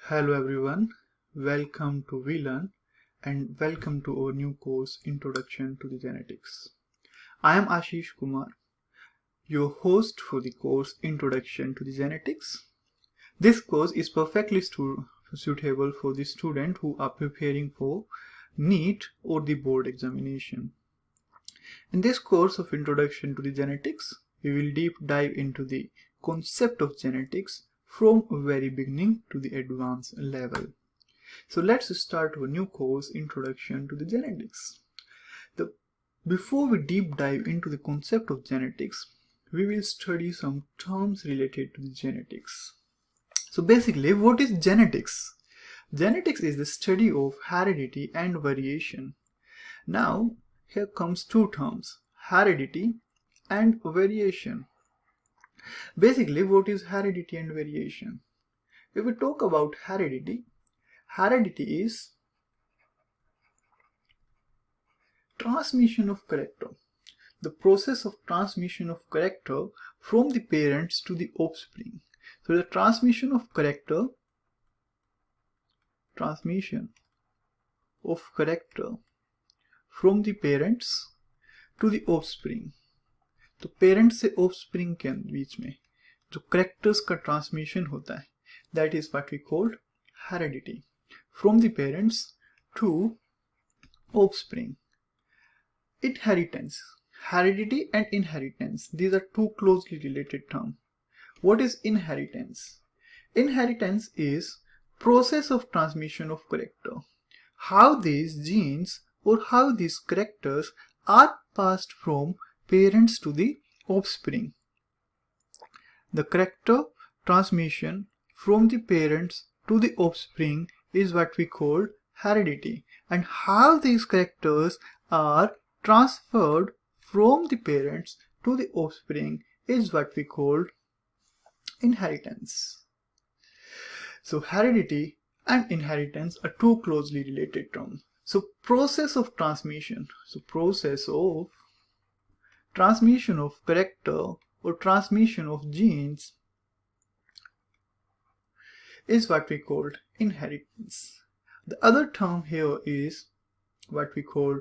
Hello everyone, welcome to VLearn and welcome to our new course Introduction to the Genetics. I am Ashish Kumar, your host for the course Introduction to the Genetics. This course is perfectly suitable for the students who are preparing for NEET or the board examination. In this course of Introduction to the Genetics, we will deep dive into the concept of genetics from very beginning to the advanced level. So let's start our new course, Introduction to the Genetics. Before we deep dive into the concept of genetics, we will study some terms related to the genetics. So basically, what is genetics? Genetics is the study of heredity and variation. Now, here comes two terms, heredity and variation. Basically, what is heredity and variation? If we talk about heredity, heredity is transmission of character. The process of transmission of character from the parents to the offspring. So the transmission of character from the parents to the offspring. तो parents से offspring के बीच में जो characters का transmission होता है, that is what we called heredity from the parents to offspring. Inheritance, heredity and inheritance, these are two closely related terms. What is inheritance? Inheritance is process of transmission of character, how these genes or how these characters are passed from parents to the offspring. The character transmission from the parents to the offspring is what we call heredity, and how these characters are transferred from the parents to the offspring is what we call inheritance. So heredity and inheritance are two closely related terms. So process of transmission, transmission of character or transmission of genes is what we call inheritance. The other term here is what we call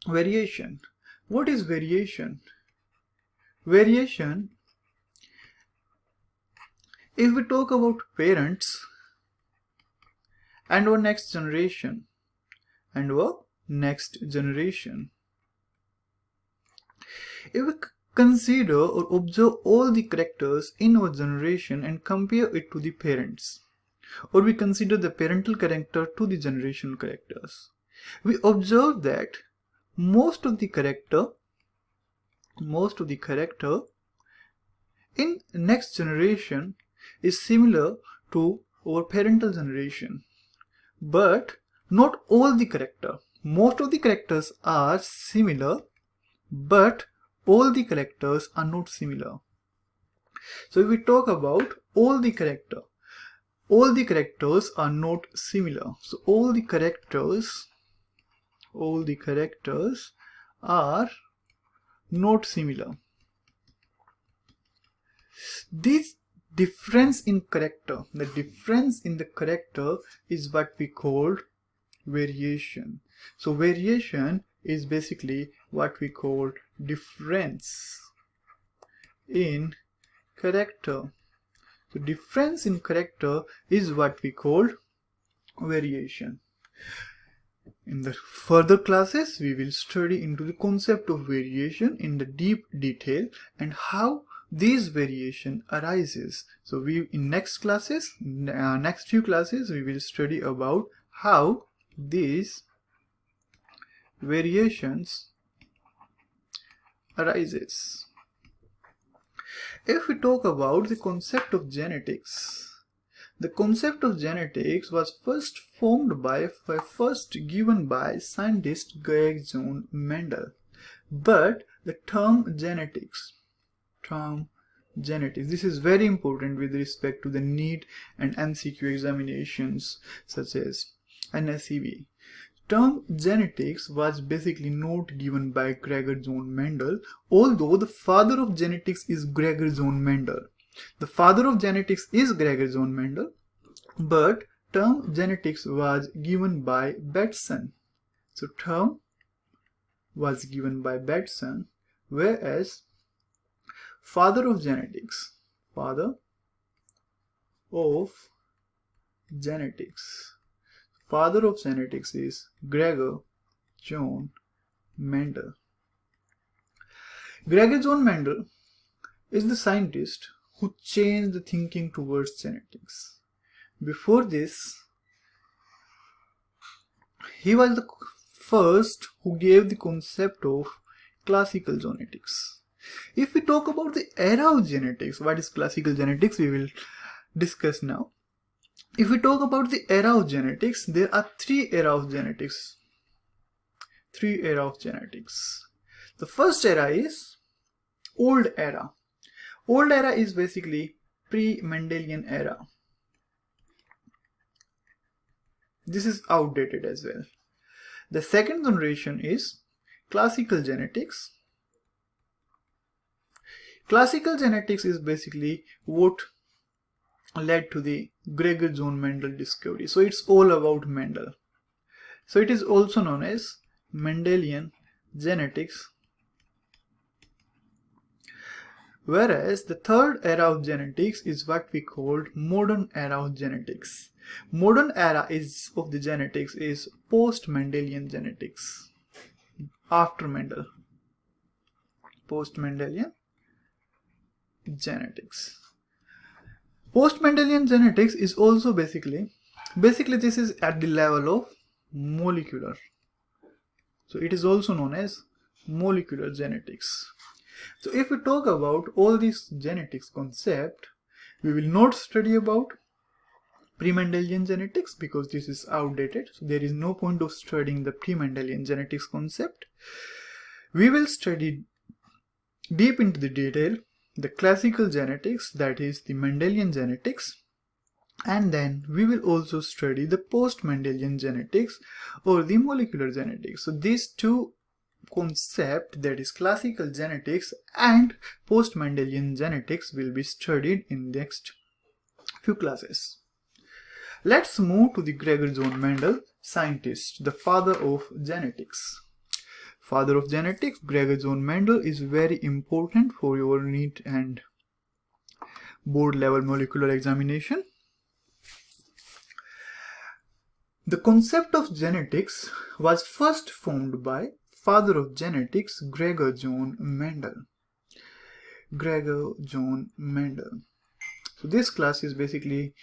variation. What is variation? Variation, if we talk about parents and our next generation, if we consider or observe all the characters in our generation and compare it to the parents, or we consider the parental character to the generational characters, we observe that most of the character in next generation is similar to our parental generation, but not all the character. Most of the characters are similar, but all the characters are not similar. So if we talk about all the characters are not similar. So all the characters are not similar. This difference in character, the difference in the character is what we call variation. So variation is basically what we call difference in character. So difference in character is what we call variation. In the further classes, we will study into the concept of variation in the deep detail and how this variation arises. So in next few classes, we will study about how these variations arises. If we talk about the concept of genetics, the concept of genetics was first given by scientist Georg John Mendel. But the term genetics, this is very important with respect to the NEET and MCQ examinations such as NSEB. Term genetics was basically not given by Gregor John Mendel, although the father of genetics is Gregor John Mendel. The father of genetics is Gregor John Mendel, but term genetics was given by Batson. So term was given by Batson, whereas father of genetics is Gregor John Mendel. Gregor John Mendel is the scientist who changed the thinking towards genetics. Before this, he was the first who gave the concept of classical genetics. If we talk about the era of genetics, what is classical genetics, we will discuss now. If we talk about the era of genetics, there are three eras of genetics. The first era is old era. Old era is basically pre-Mendelian era. This is outdated as well. The second generation is classical genetics. Classical genetics is basically what led to the Gregor John Mendel discovery. So it's all about Mendel. So it is also known as Mendelian genetics. Whereas the third era of genetics is what we called modern era of genetics. Modern era of the genetics is post-Mendelian genetics. After Mendel. Post-Mendelian genetics. Post-Mendelian genetics is also basically this is at the level of molecular. So it is also known as molecular genetics. So if we talk about all these genetics concept, we will not study about pre-Mendelian genetics because this is outdated. So there is no point of studying the pre-Mendelian genetics concept. We will study deep into the detail the classical genetics, that is the Mendelian genetics, and then we will also study the post-Mendelian genetics or the molecular genetics. So these two concepts, that is classical genetics and post-Mendelian genetics, will be studied in the next few classes. Let's move to the Gregor John Mendel, scientist, the father of genetics. Father of genetics, Gregor John Mendel, is very important for your NEET and board level molecular examination. The concept of genetics was first formed by father of genetics, Gregor John Mendel. Gregor John Mendel. So this class is basically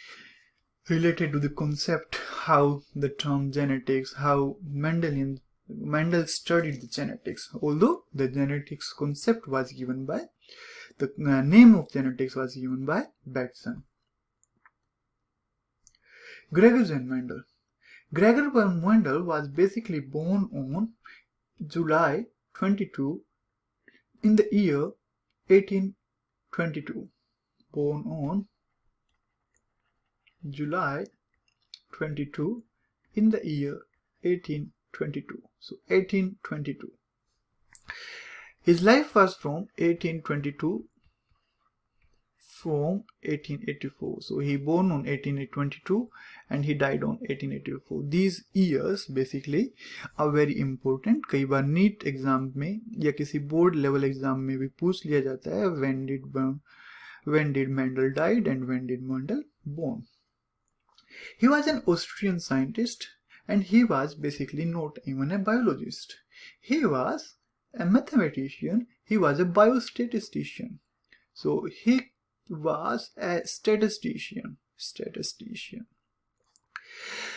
related to the concept, how the term genetics, how Mendel studied the genetics, although the genetics concept was given by, the name of genetics was given by Batson. Gregor John Mendel. Gregor John Mendel was basically born on July 22 in the year 1822. Born on July 22 in the year 1822. So 1822. His life was from 1822 from 1884. So he born on 1822 and he died on 1884. These years basically are very important. कई बार NEET exam में या किसी board level exam में भी पूछ लिया जाता है when did Mendel died and when did Mendel born. He was an Austrian scientist and he was basically not even a biologist. He was a mathematician, he was a biostatistician. So he was a statistician.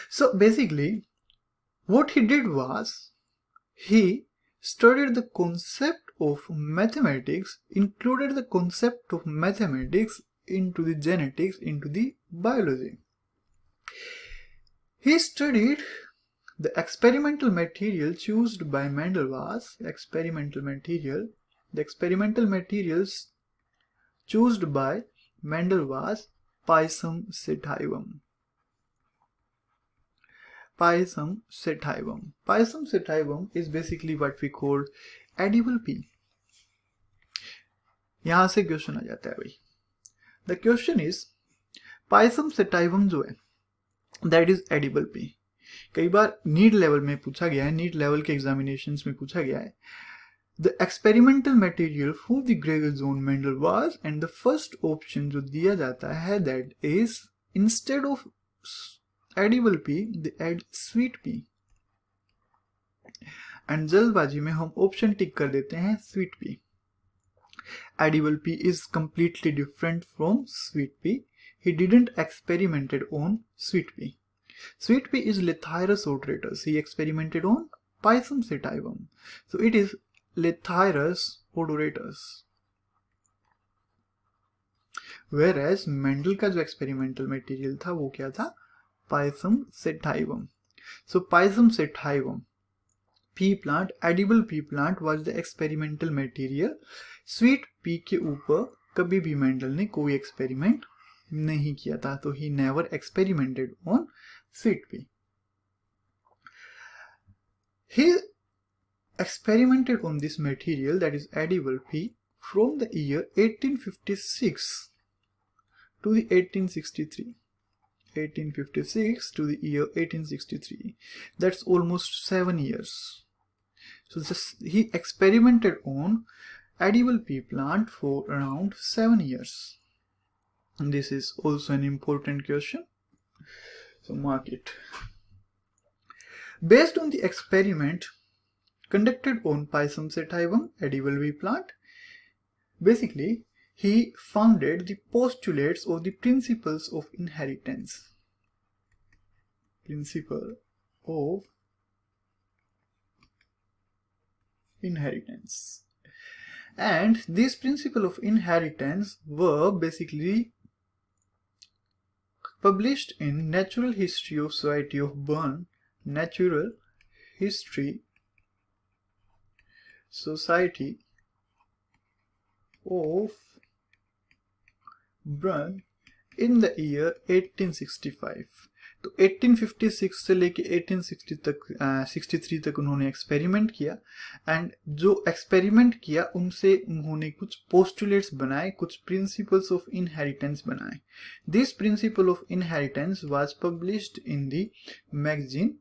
So basically what he did was he studied the concept of mathematics, included the concept of mathematics into the genetics, into the biology. He studied the experimental material chosen by Mendel was the experimental materials chosen by Mendel was Pisum sativum. Pisum sativum is basically what we call edible pea. यहाँ से question आ जाता है भाई. The question is Pisum sativum जो है that is edible P. कई बार NEET level में पूछा गया है, नीट लेवल के एग्जामिनेशंस में पूछा गया है, the experimental material for the grey zone Mendel was, and the first option जो दिया जाता है that is instead of edible P they add sweet pea, and जल्दबाजी में हम ऑप्शन टिक कर देते हैं sweet pea. Edible pea is completely different from sweet pea. He didn't experimented on sweet pea. Sweet pea is Lethyrus odoratus. He experimented on Pisum sativum. So it is Lethyrus odoratus. Whereas Mendel का जो experimental material था वो क्या था? Pisum sativum. So Pisum sativum, pea plant, edible pea plant was the experimental material. Sweet pea के ऊपर कभी भी मेंडल ने कोई एक्सपेरिमेंट नहीं किया था, तो he never experimented on sweet pea. He experimented on this material that is edible P from the year 1856 to the 1863. 1856 to the year 1863. That's almost 7 years. So he experimented on edible pea plant for around 7 years. And this is also an important question, so mark it. Based on the experiment conducted on Pisum sativum edible pea plant, basically he founded the postulates or the principles of inheritance. Principle of inheritance. And these principles of inheritance were basically published in Natural History of Society of Bern, Natural History Society of Bern in the year 1865. तो 1856 से लेके 1863 तक उन्होंने experiment किया, and जो experiment किया उनसे उन्होंने कुछ पोस्टुलेट्स बनाए, कुछ प्रिंसिपल्स ऑफ इनहेरिटेंस बनाए। This principle of inheritance was published in the magazine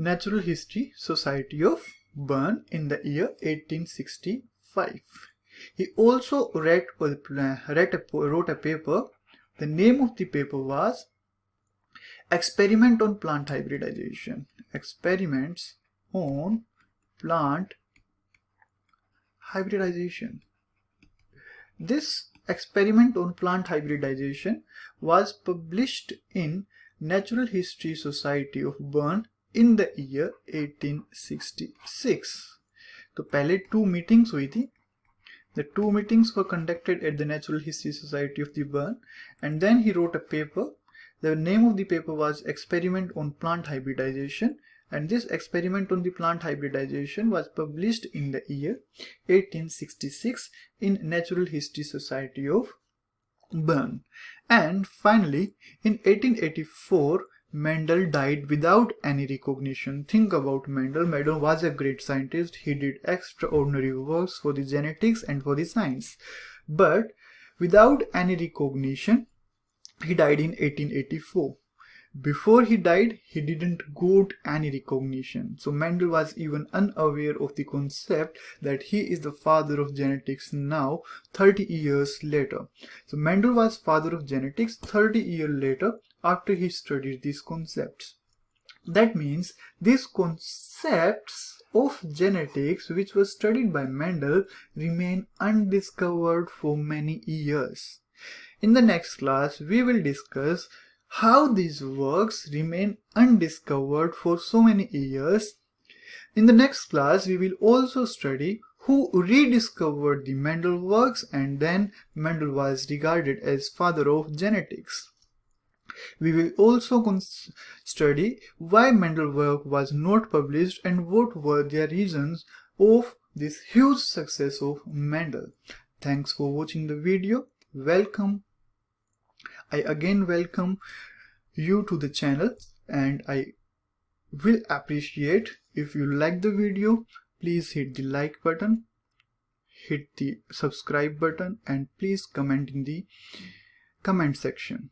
natural history society of burn in the year 1865. He also wrote a paper. The name of the paper was Experiment on Plant Hybridization. Experiments on Plant Hybridization. This experiment on plant hybridization was published in Natural History Society of Bern in the year 1866. तो पहले 2 meetings हुई थी. The 2 meetings were conducted at the Natural History Society of the Bern, and then he wrote a paper. The name of the paper was Experiment on Plant Hybridization, and this experiment on the plant hybridization was published in the year 1866 in Natural History Society of Bern. And finally, in 1884, Mendel died without any recognition. Think about Mendel. Mendel was a great scientist. He did extraordinary works for the genetics and for the science. But without any recognition, he died in 1884. Before he died, he didn't got any recognition. So Mendel was even unaware of the concept that he is the father of genetics now, 30 years later. So Mendel was father of genetics 30 years later after he studied these concepts. That means these concepts of genetics which were studied by Mendel remain undiscovered for many years. In the next class, we will discuss how these works remain undiscovered for so many years. In the next class, we will also study who rediscovered the Mendel works, and then Mendel was regarded as father of genetics. We will also study why Mendel work was not published and what were the reasons of this huge success of Mendel. Thanks for watching the video. Welcome. I again welcome you to the channel, and I will appreciate if you like the video. Please hit the like button, hit the subscribe button, and please comment in the comment section.